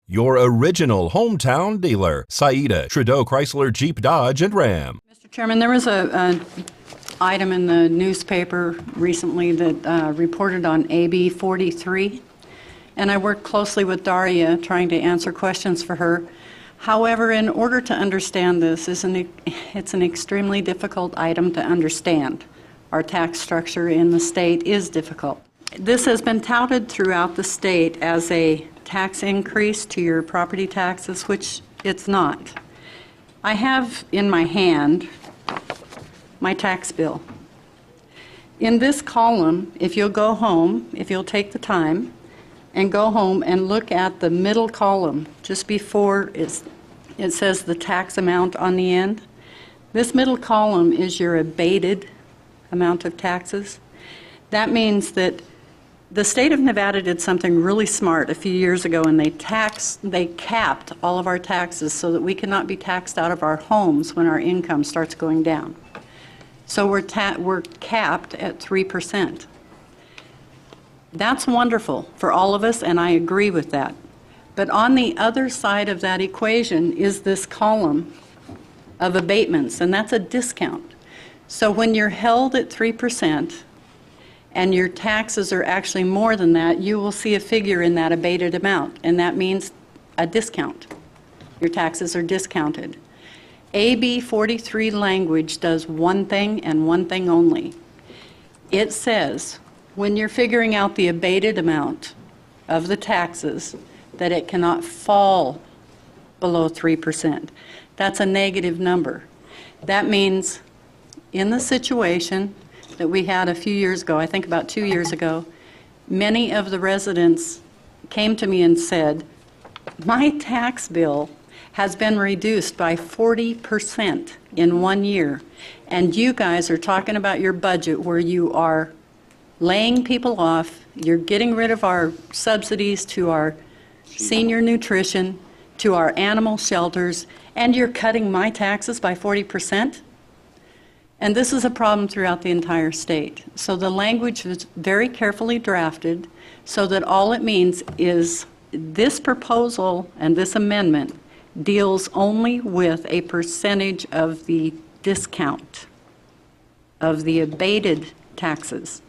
Your original hometown dealer, Saida, Trudeau Chrysler Jeep Dodge and Ram. Mr. Chairman, there was an item in the newspaper recently that reported on AB 43, and I worked closely with Daria trying to answer questions for her. However, in order to understand this, it's an extremely difficult item to understand. Our tax structure in the state is difficult. This has been touted throughout the state as a tax increase to your property taxes, which it's not. I have in my hand my tax bill. In this column, if you'll go home, if you'll take the time and go home and look at the middle column just before it says the tax amount on the end, this middle column is your abated amount of taxes. That means that the state of Nevada did something really smart a few years ago, and they capped all of our taxes so that we cannot be taxed out of our homes when our income starts going down. So we're capped at 3%. That's wonderful for all of us, and I agree with that. But on the other side of that equation is this column of abatements, and that's a discount. So when you're held at 3%, and your taxes are actually more than that, you will see a figure in that abated amount, and that means a discount. Your taxes are discounted. AB 43 language does one thing and one thing only. It says when you're figuring out the abated amount of the taxes that it cannot fall below 3%. That's a negative number. That means in the situation that we had a few years ago, I think about 2 years ago, many of the residents came to me and said, my tax bill has been reduced by 40% in 1 year, and you guys are talking about your budget where you are laying people off, you're getting rid of our subsidies to our senior nutrition, to our animal shelters, and you're cutting my taxes by 40%? And this is a problem throughout the entire state. So the language was very carefully drafted so that all it means is this proposal and this amendment deals only with a percentage of the discount of the abated taxes.